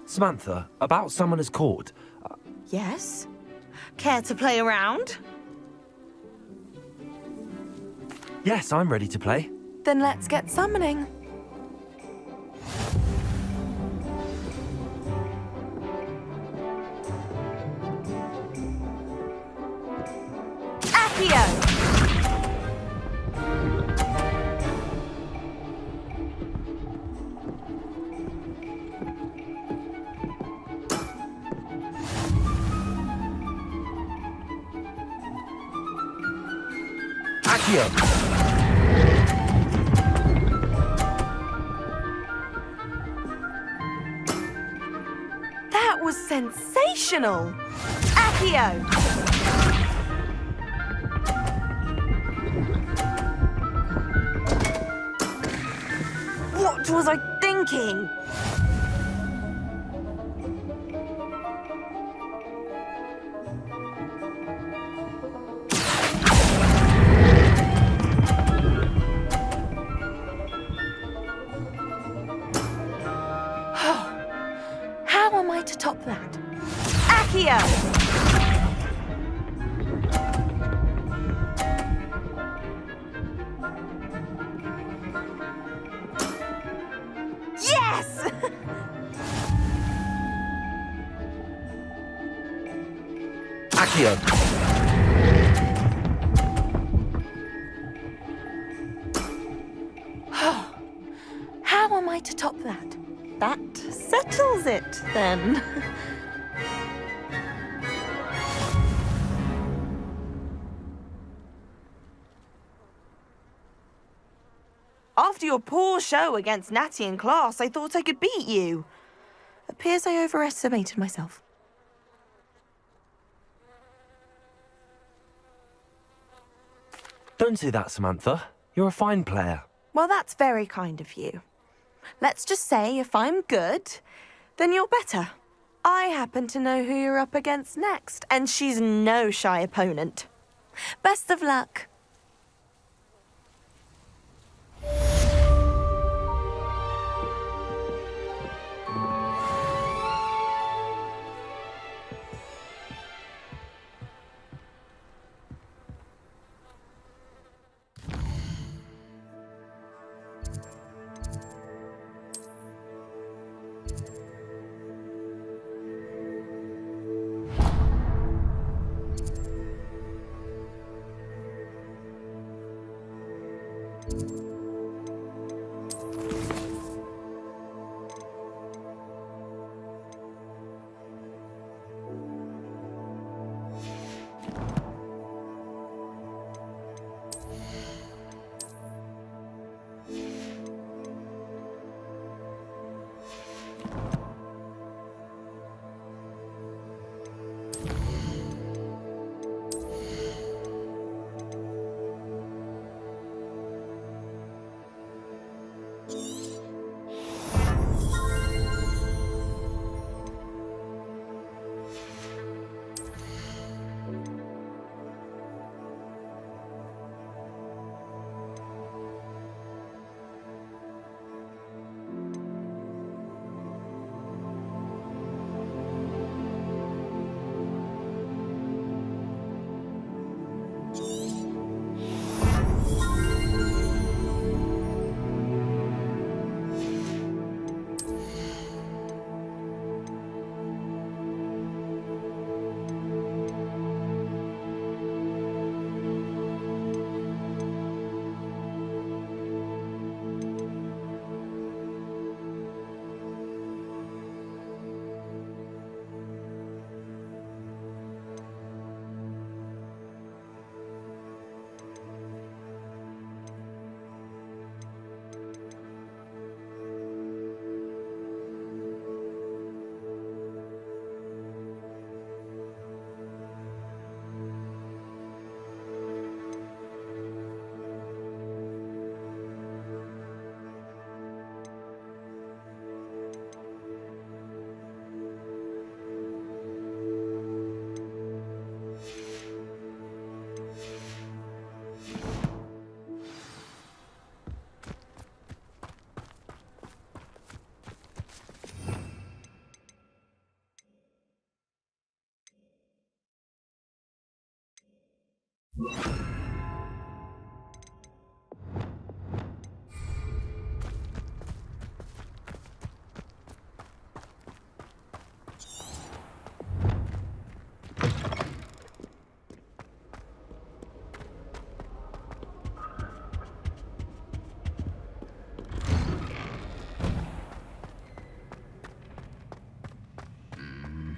Samantha, about Summoner's Court. Yes? Care to play around? Yes, I'm ready to play. Then let's get summoning. Accio! Accio! That was sensational! Accio! What was I thinking? How am I to top that? Accio! Yes! Accio! How am I to top that? That settles it, then. After your poor show against Natty in class, I thought I could beat you. Appears I overestimated myself. Don't say that, Samantha. You're a fine player. Well, that's very kind of you. Let's just say if I'm good, then you're better. I happen to know who you're up against next, and she's no shy opponent. Best of luck.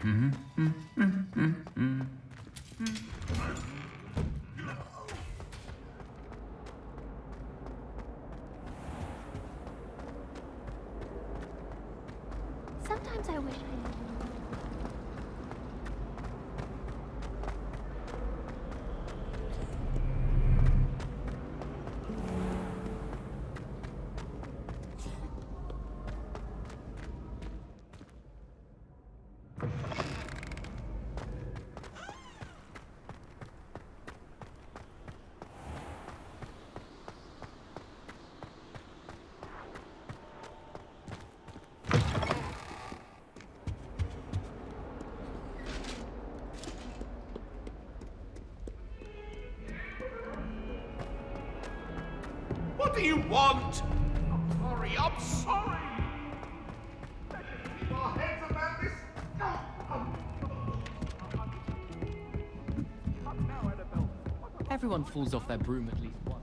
Sometimes I wish I... What do you want? I'm sorry. Let's keep our heads about this. Everyone falls off their broom at least once.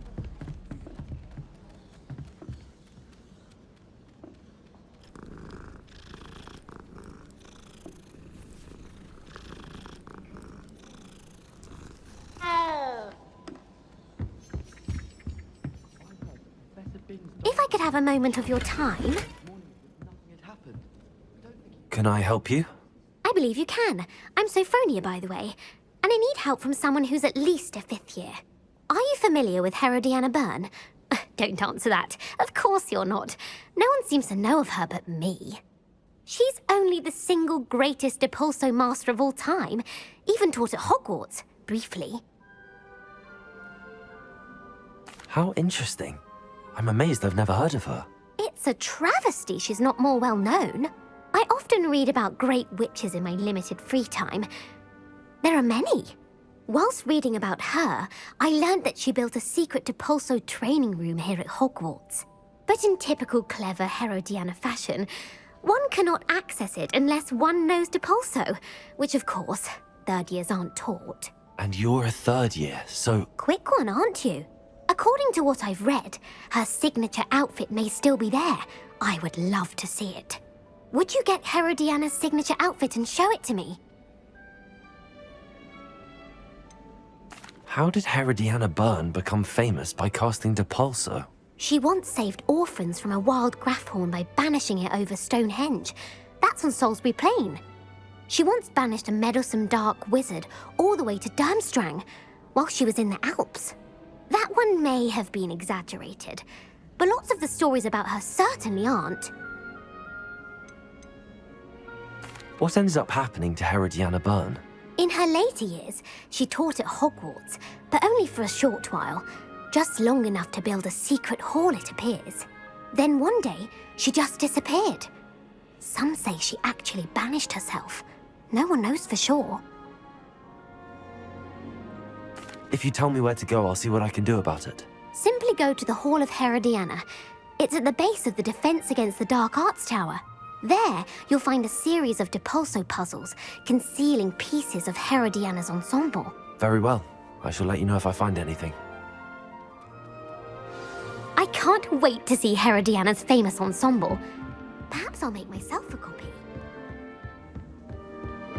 If I could have a moment of your time... Can I help you? I believe you can. I'm Sophronia, by the way. And I need help from someone who's at least a 5th year. Are you familiar with Herodiana Byrne? Don't answer that. Of course you're not. No one seems to know of her but me. She's only the single greatest Depulso master of all time. Even taught at Hogwarts, briefly. How interesting. I'm amazed I've never heard of her. It's a travesty she's not more well known. I often read about great witches in my limited free time. There are many. Whilst reading about her, I learned that she built a secret Depulso training room here at Hogwarts. But in typical clever Herodiana fashion, one cannot access it unless one knows Depulso, which of course, 3rd years aren't taught. And you're a 3rd year, so... Quick one, aren't you? According to what I've read, her signature outfit may still be there. I would love to see it. Would you get Herodiana's signature outfit and show it to me? How did Herodiana Byrne become famous by casting Depulso? She once saved orphans from a wild Grafhorn by banishing it over Stonehenge. That's on Salisbury Plain. She once banished a meddlesome dark wizard all the way to Durmstrang while she was in the Alps. That one may have been exaggerated, but lots of the stories about her certainly aren't. What ended up happening to Herodiana Byrne? In her later years, she taught at Hogwarts, but only for a short while, just long enough to build a secret hall, it appears. Then one day, she just disappeared. Some say she actually banished herself. No one knows for sure. If you tell me where to go, I'll see what I can do about it. Simply go to the Hall of Herodiana. It's at the base of the Defense Against the Dark Arts Tower. There, you'll find a series of Depulso puzzles concealing pieces of Herodiana's ensemble. Very well. I shall let you know if I find anything. I can't wait to see Herodiana's famous ensemble. Perhaps I'll make myself a copy.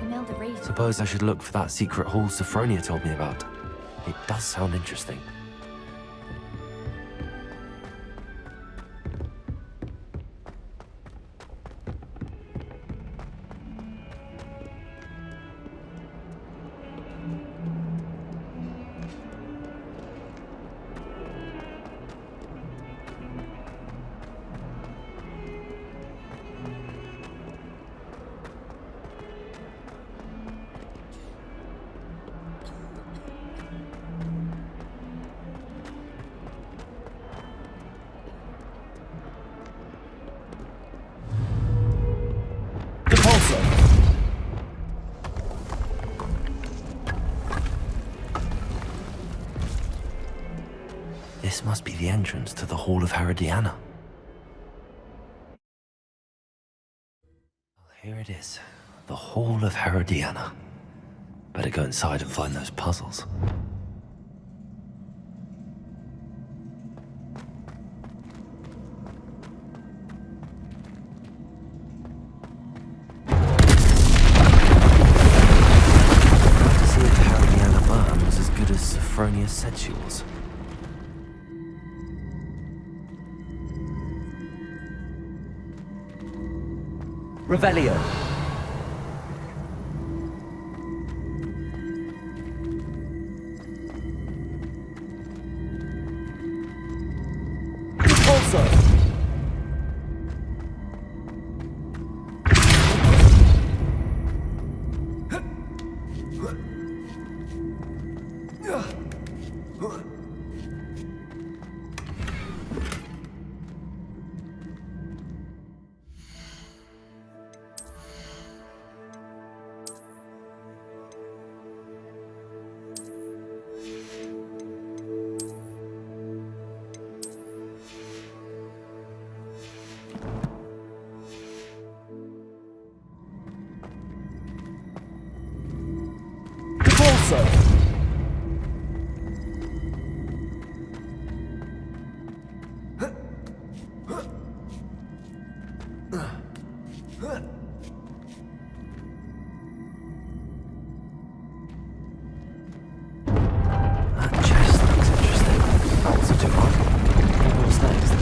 Imelda raised... Suppose I should look for that secret hall Sophronia told me about. It does sound interesting. This must be the entrance to the Hall of Herodiana. Well, here it is. The Hall of Herodiana. Better go inside and find those puzzles. said she was. Revelio. Also. That chest looks interesting. That wasn't too hard. What's next?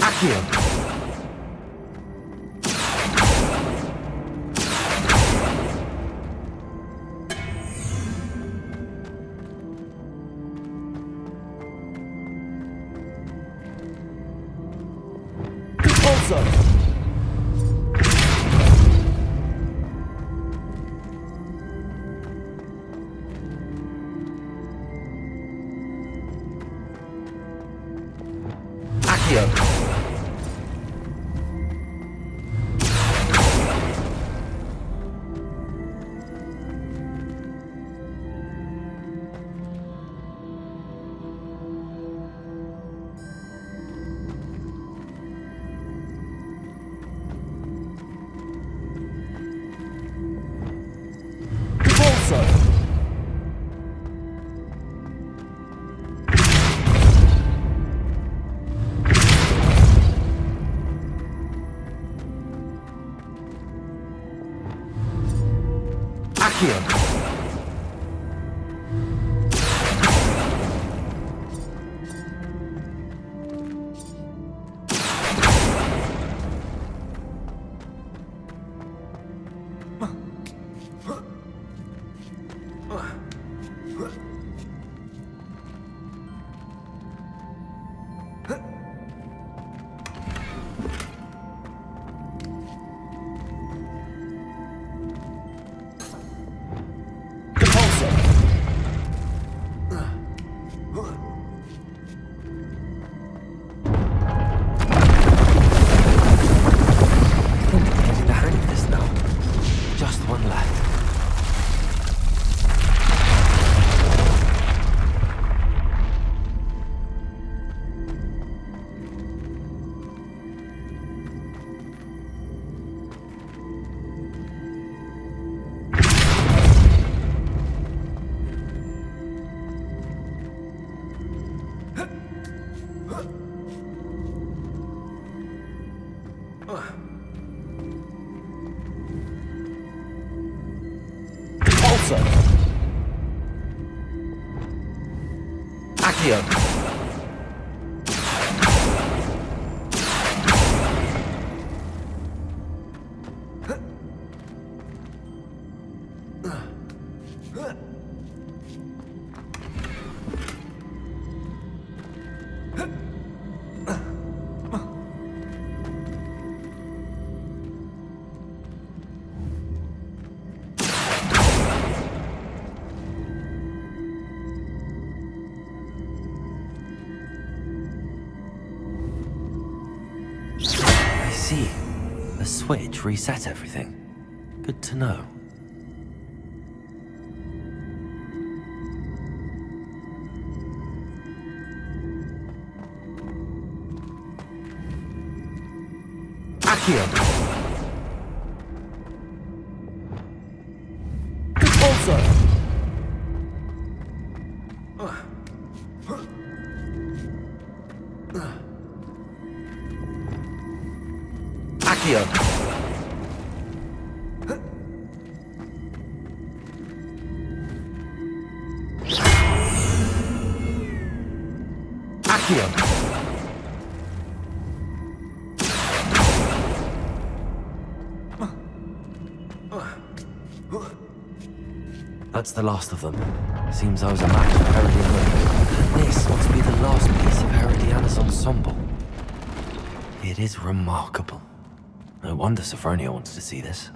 Accio. see. The switch reset everything. Good to know. Accio! Also! Accio! Accio! That's the last of them. Seems I was a match for Herodiana. This must be the last piece of Herodiana's ensemble. It is remarkable. No wonder Sophronia wants to see this.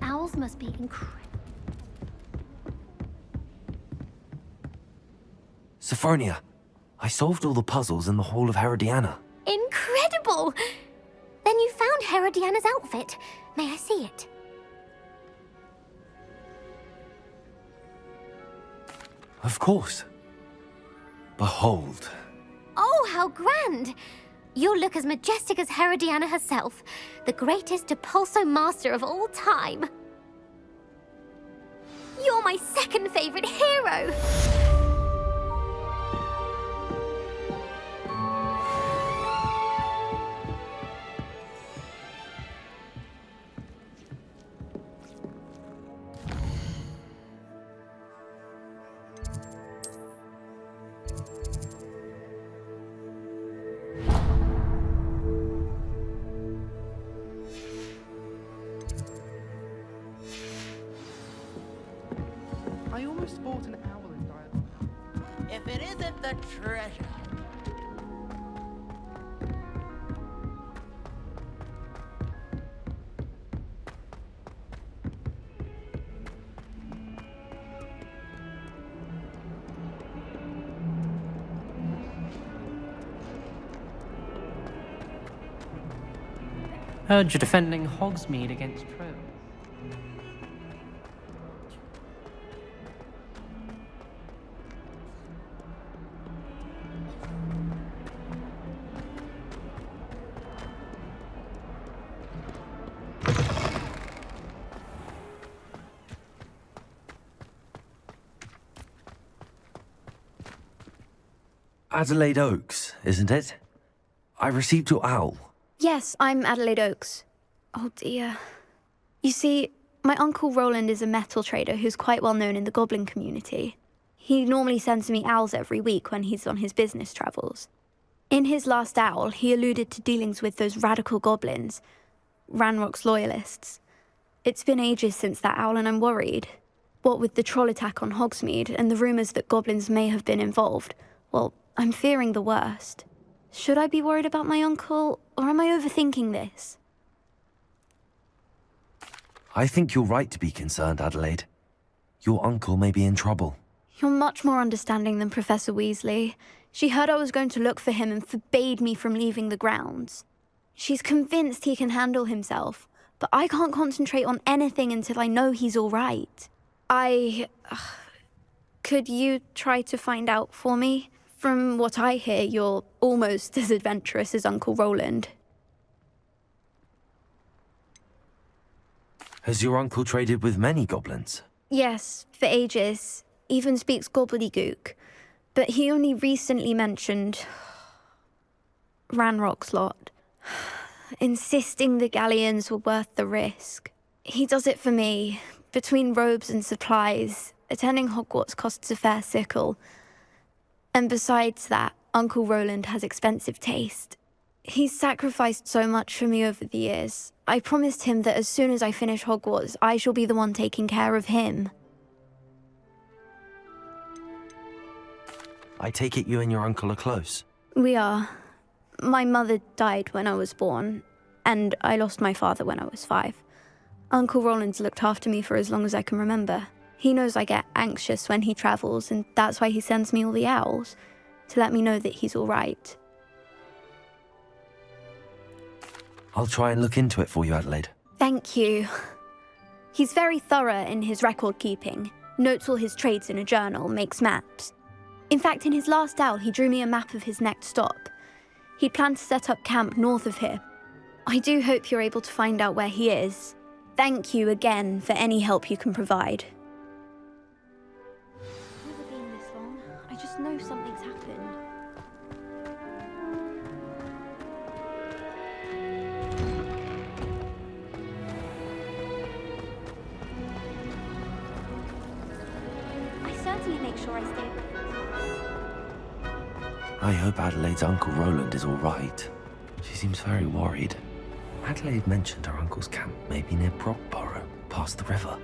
Owls must be incredible. Sophronia, I solved all the puzzles in the Hall of Herodiana. Incredible! Then you found Herodiana's outfit. May I see it? Of course. Behold. Oh, how grand! You'll look as majestic as Herodiana herself, the greatest Depulso master of all time. You're my second favorite hero! I almost bought an owl in Diadem. If it isn't the treasure. Heard you're defending Hogsmeade against trolls. Adelaide Oaks, isn't it? I received your owl. Yes, I'm Adelaide Oaks. Oh dear. You see, my uncle Rowland is a metal trader who's quite well known in the goblin community. He normally sends me owls every week when he's on his business travels. In his last owl, he alluded to dealings with those radical goblins, Ranrock's loyalists. It's been ages since that owl and I'm worried. What with the troll attack on Hogsmeade and the rumours that goblins may have been involved, well, I'm fearing the worst. Should I be worried about my uncle, or am I overthinking this? I think you're right to be concerned, Adelaide. Your uncle may be in trouble. You're much more understanding than Professor Weasley. She heard I was going to look for him and forbade me from leaving the grounds. She's convinced he can handle himself, but I can't concentrate on anything until I know he's all right. Could you try to find out for me? From what I hear, you're almost as adventurous as Uncle Rowland. Has your uncle traded with many goblins? Yes, for ages. Even speaks gobbledygook. But he only recently mentioned Ranrock's lot, insisting the galleons were worth the risk. He does it for me. Between robes and supplies, attending Hogwarts costs a fair sickle. And besides that, Uncle Rowland has expensive taste. He's sacrificed so much for me over the years. I promised him that as soon as I finish Hogwarts, I shall be the one taking care of him. I take it you and your uncle are close. We are. My mother died when I was born, and I lost my father when I was 5. Uncle Rowland's looked after me for as long as I can remember. He knows I get anxious when he travels, and that's why he sends me all the owls, to let me know that he's all right. I'll try and look into it for you, Adelaide. Thank you. He's very thorough in his record keeping, notes all his trades in a journal, makes maps. In fact, in his last owl, he drew me a map of his next stop. He'd planned to set up camp north of here. I do hope you're able to find out where he is. Thank you again for any help you can provide. Never been this long. I just know something's happened. I certainly make sure I stay. I hope Adelaide's Uncle Rowland is all right. She seems very worried. Adelaide mentioned her uncle's camp may be near Brockborough, past the river.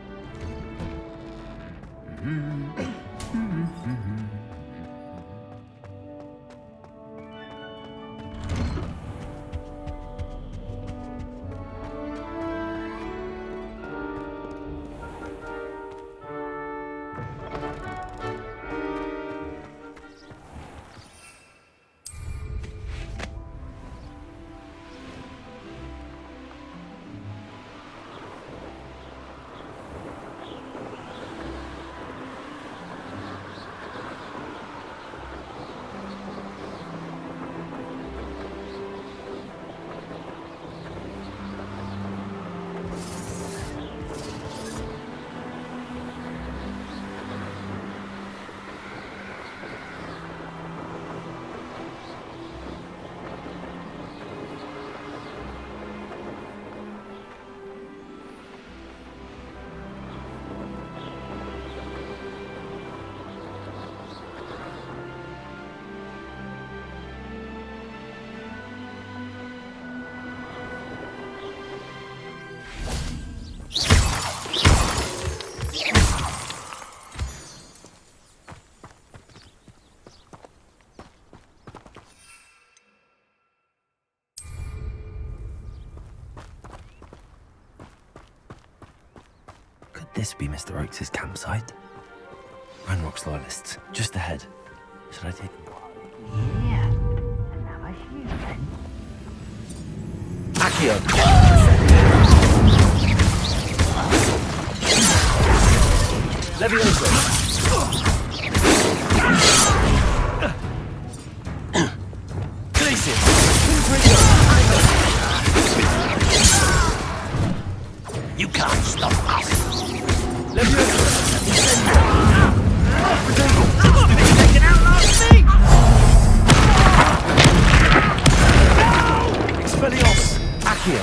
This be Mr. Oakes' campsite? Ranrock's loyalists, just ahead. Should I take them? Yeah. Now I hear then. Accio! Leviosa! Glacier! You can't stop us. Expelliarmus! Accio!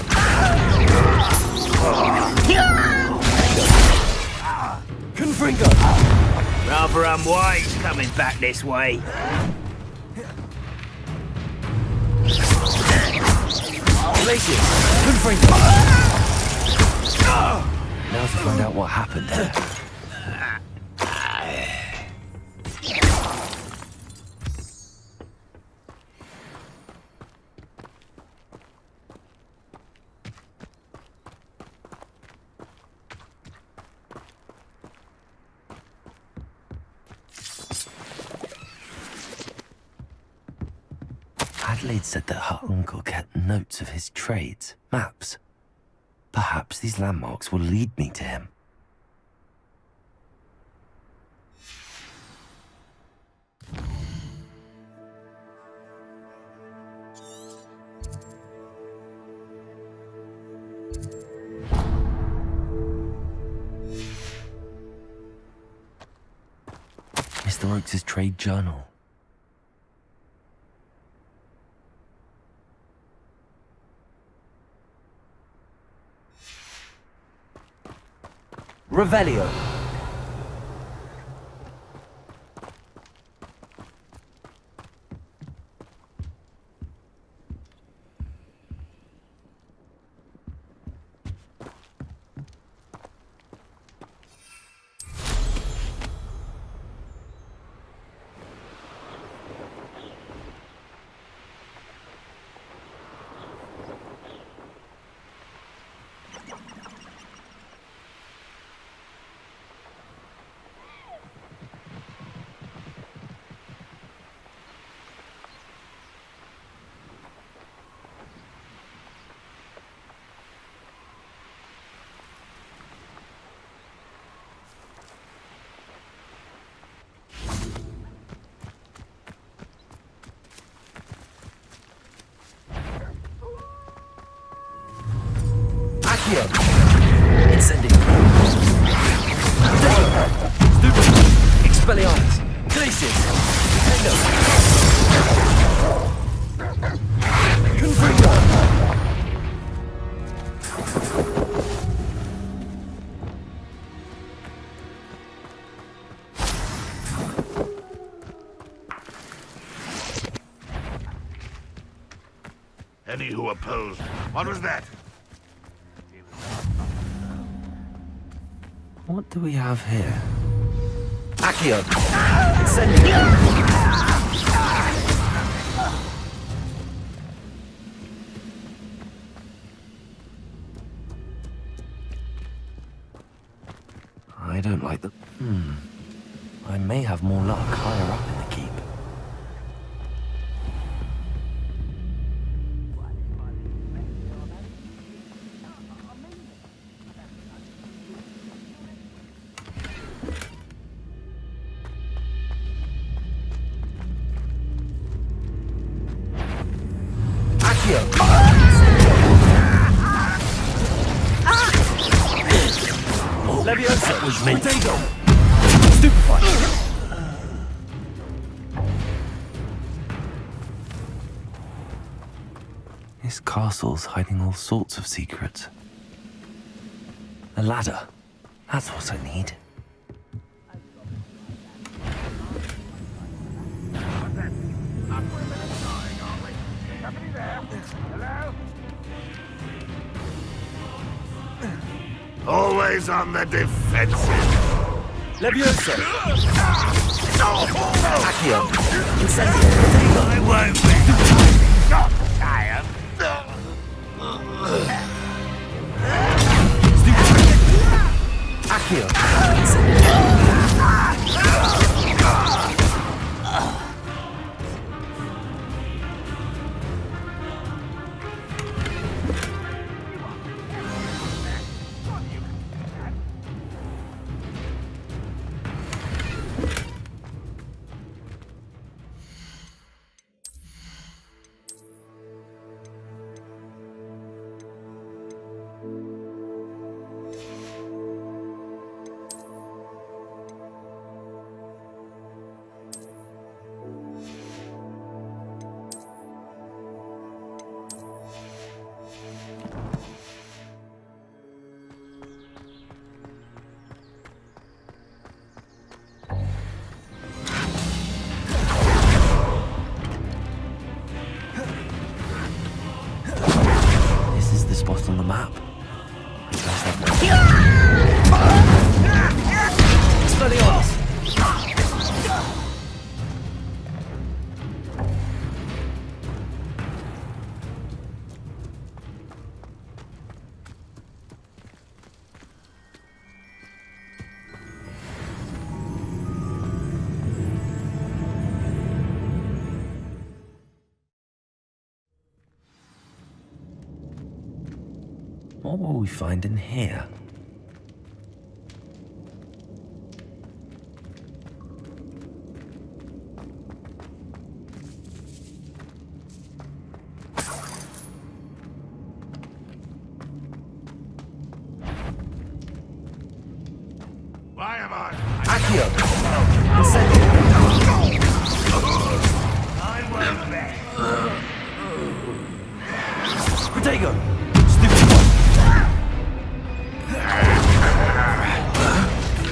Confringo! Rather unwise coming back this way. Glacier! Confringo! Now to find out what happened there. Adelaide said that her uncle kept notes of his trades, maps. Perhaps these landmarks will lead me to him. Mr. Oakes' trade journal. Revelio. Accio. Incendio. Stupid. Expelliarmus. Glacius. Endo. Confringo. Any who opposed. What was that? What do we have here? Accio. Incendio. I don't like the... I may have more luck higher up in the keep. Leviosa was meant to go. Stupefy. This castle's hiding all sorts of secrets. A ladder. That's what I need. Always on the defensive. Leviosa. Accio. Incendio. I won't be. Not tired. Accio. Incendio. Spot on the map. Expelliarmus! What will we find in here? Why am I? Accio! Incendio! I won't bet. Protego! Stupid one!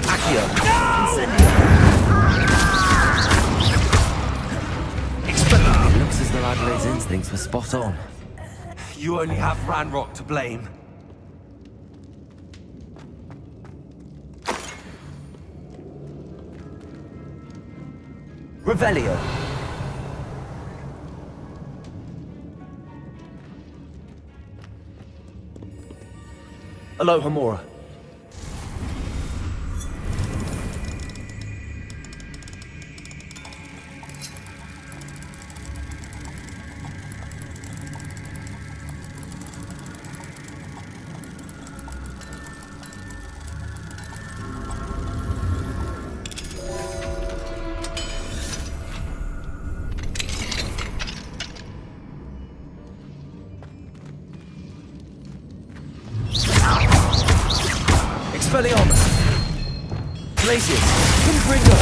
Accio! Incendio! It looks as though Adelaide's instincts were spot on. You only have Ranrock to blame. Revelio. Aloha Mora. Expelliarmus! Glacius! Confringo!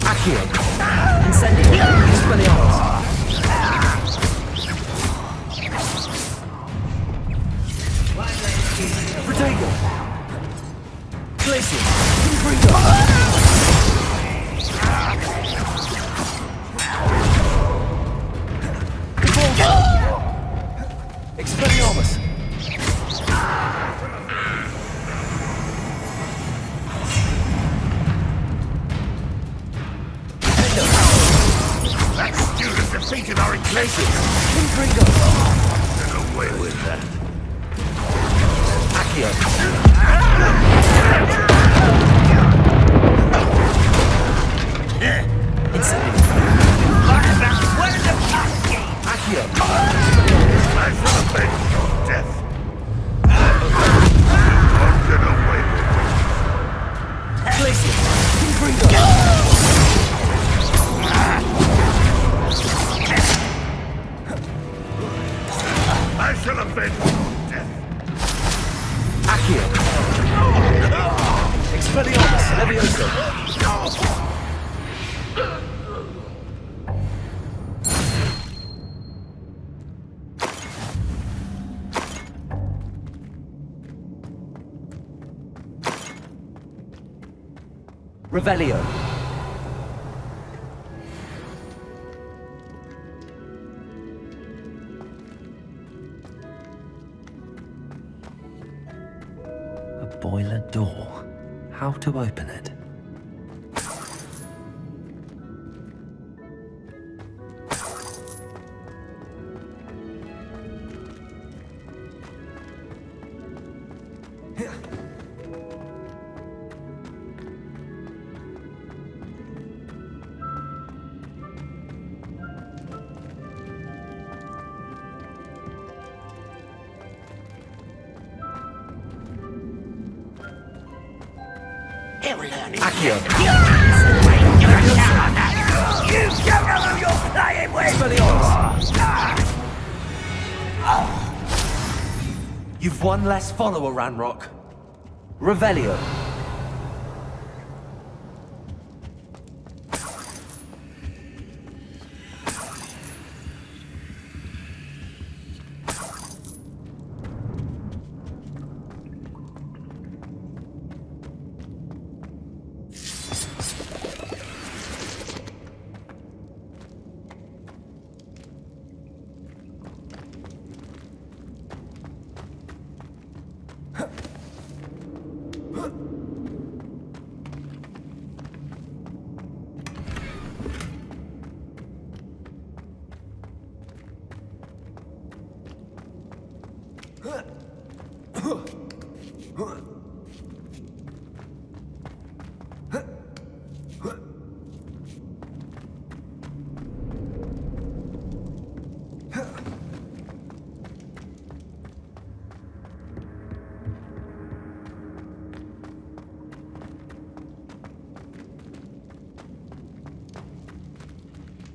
Accio! Incendio! Expelliarmus! Protego! Glacius! Confringo! Expelliarmus! That student defeated our Glacius! Confringo! Get away with that. Accio! Incendio! Accio! I shall avenge your death. Don't get away with it. Glacius! Confringo! I shall avenge your death. Accio! Expelliarmus! Levioso! Revelio! A boiler door. How to open it? Accio! You don't know who you're playing with! Expelliarmus! You've one less follower, Ranrock. Revelio.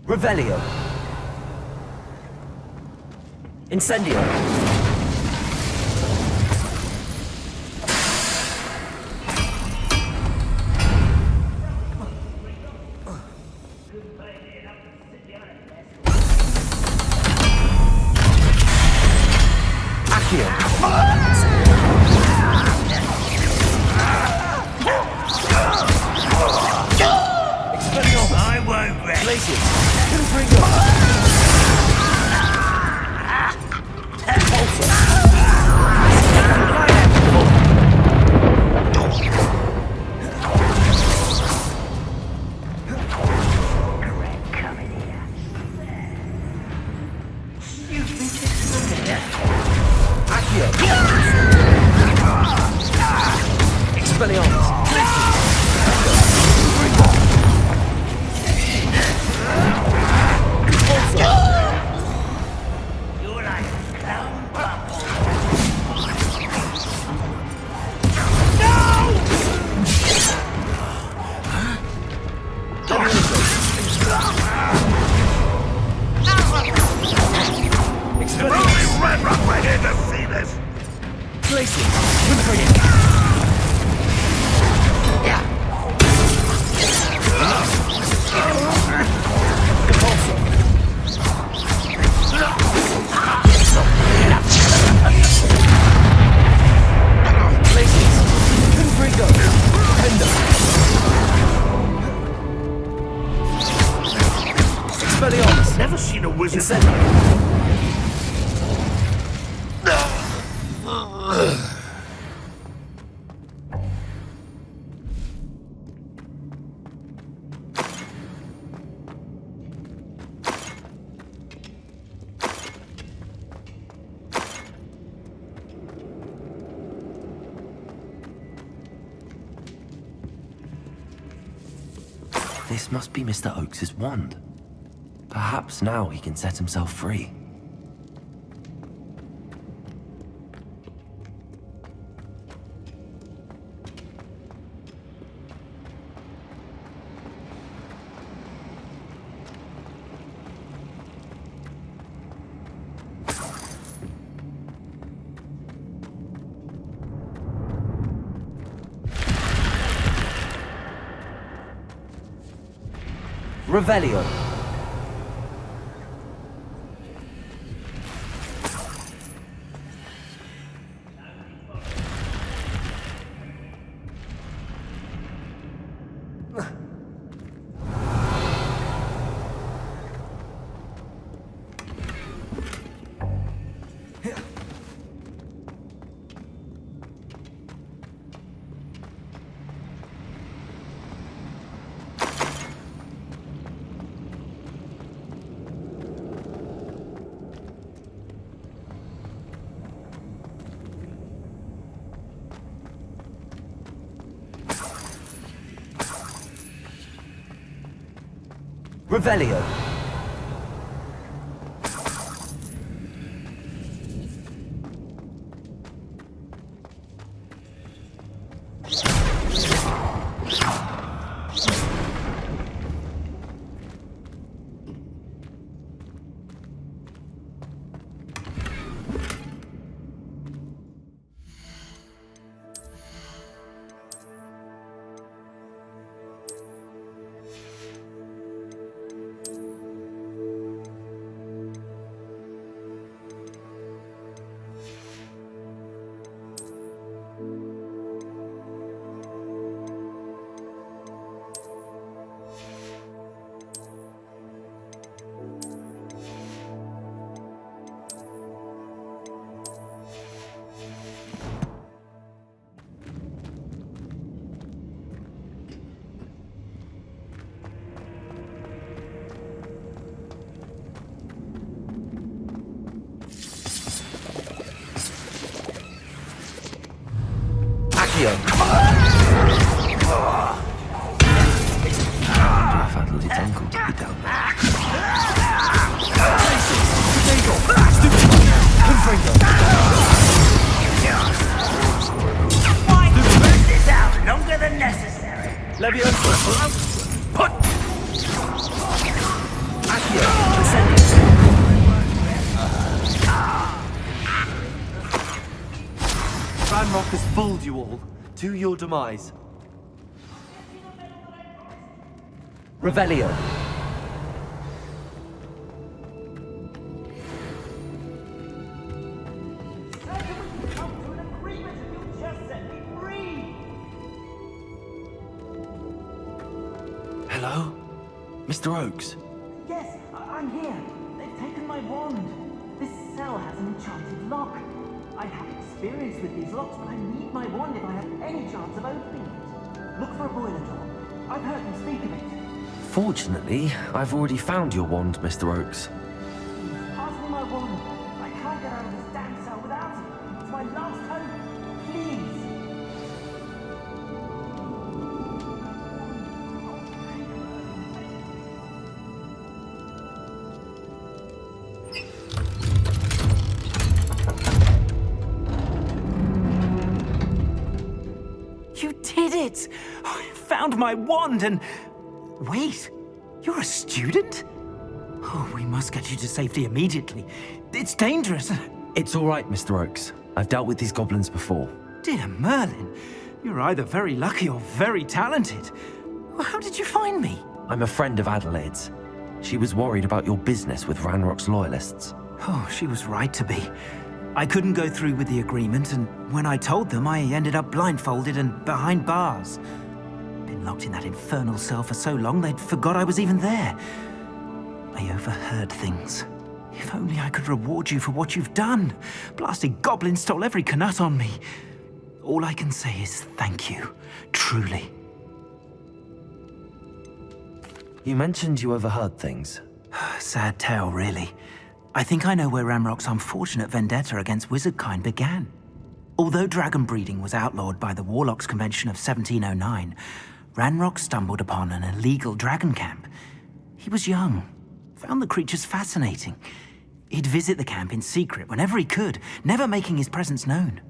Revelio. Incendio. I won't rest. Glacius. Confringo. You're like a clown bubble. Only Red Rock right here to see this! Never seen a wizard. This must be Mr. Oakes's wand. Perhaps now he can set himself free. Revelio. Revelio. Accio! I've had Lid's uncle to be down there. Why spread this out longer than necessary? Leviosa! Put! Accio! Ranrock has fooled you all. To your demise. Revelio. Hello? Mr. Oakes? Yes, I'm here. They've taken my wand. This cell has an enchanted lock. I have experience with these locks, but I need my wand if I have any chance of opening it. Look for a boiler door. I've heard them speak of it. Fortunately, I've already found your wand, Mr. Oakes. Please, pass me my wand. I can't get out of this damn cell without it. It's my last hope. Please. You did it! I found my wand and... Wait, you're a student? Oh, we must get you to safety immediately. It's dangerous. It's all right, Mr. Oakes. I've dealt with these goblins before. Dear Merlin, you're either very lucky or very talented. Well, how did you find me? I'm a friend of Adelaide's. She was worried about your business with Ranrock's loyalists. Oh, she was right to be. I couldn't go through with the agreement, and when I told them, I ended up blindfolded and behind bars. Been locked in that infernal cell for so long, they'd forgot I was even there. I overheard things. If only I could reward you for what you've done. Blasted goblins stole every canut on me. All I can say is thank you, truly. You mentioned you overheard things. Sad tale, really. I think I know where Ranrock's unfortunate vendetta against wizardkind began. Although dragon breeding was outlawed by the Warlocks Convention of 1709, Ranrock stumbled upon an illegal dragon camp. He was young, found the creatures fascinating. He'd visit the camp in secret whenever he could, never making his presence known.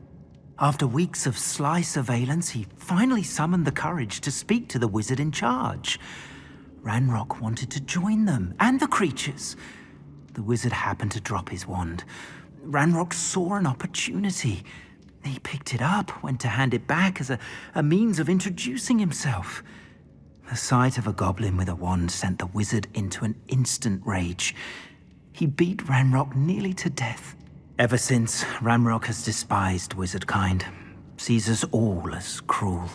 After weeks of sly surveillance, he finally summoned the courage to speak to the wizard in charge. Ranrock wanted to join them, and the creatures. The wizard happened to drop his wand. Ranrock saw an opportunity. He picked it up, went to hand it back as a means of introducing himself. The sight of a goblin with a wand sent the wizard into an instant rage. He beat Ranrock nearly to death. Ever since, Ranrock has despised wizardkind, sees us all as cruel.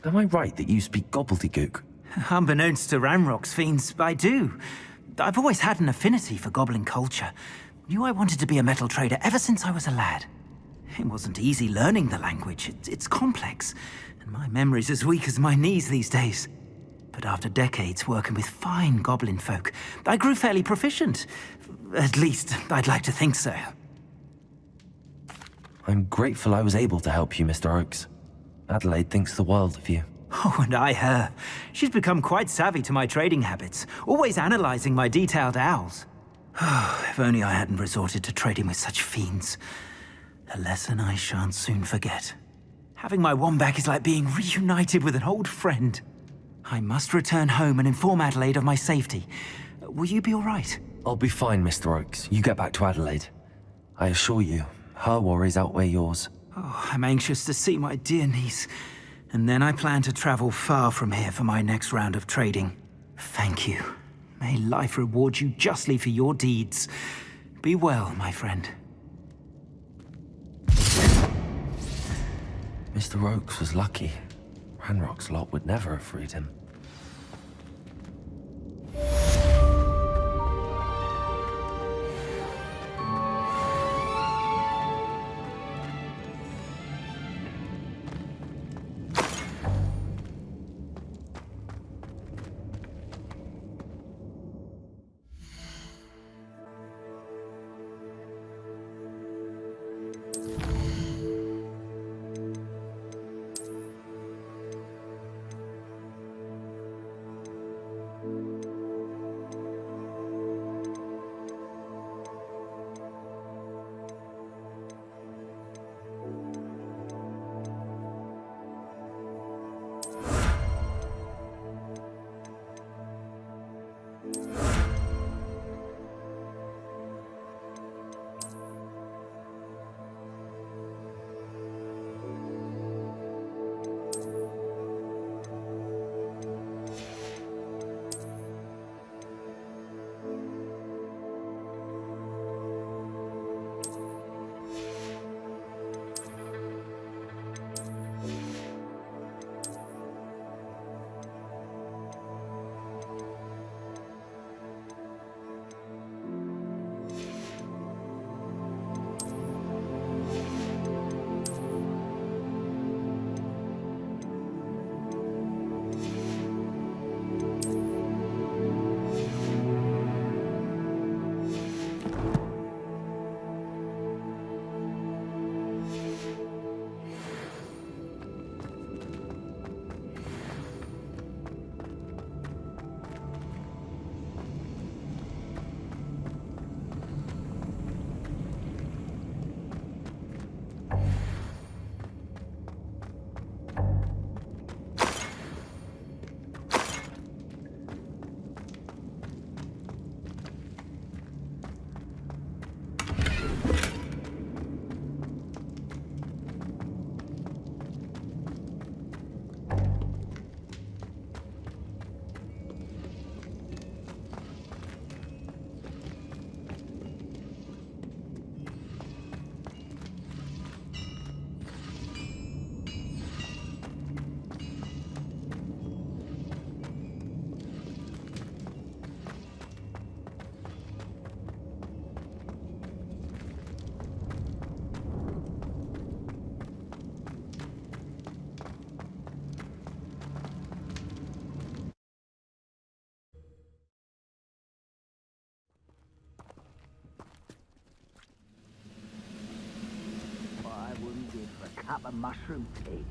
Am I right that you speak gobbledygook? Unbeknownst to Ranrock's fiends, I do. I've always had an affinity for goblin culture. Knew I wanted to be a metal trader ever since I was a lad. It wasn't easy learning the language. It's complex, and my memory's as weak as my knees these days. But after decades working with fine goblin folk, I grew fairly proficient. At least, I'd like to think so. I'm grateful I was able to help you, Mr. Oakes. Adelaide thinks the world of you. Oh, and I her. She's become quite savvy to my trading habits, always analyzing my detailed owls. Oh, if only I hadn't resorted to trading with such fiends. A lesson I shan't soon forget. Having my wand back is like being reunited with an old friend. I must return home and inform Adelaide of my safety. Will you be all right? I'll be fine, Mr. Oakes. You get back to Adelaide. I assure you, her worries outweigh yours. Oh, I'm anxious to see my dear niece. And then I plan to travel far from here for my next round of trading. Thank you. May life reward you justly for your deeds. Be well, my friend. Mr. Oakes was lucky. Ranrock's lot would never have freed him. cup of mushroom tea.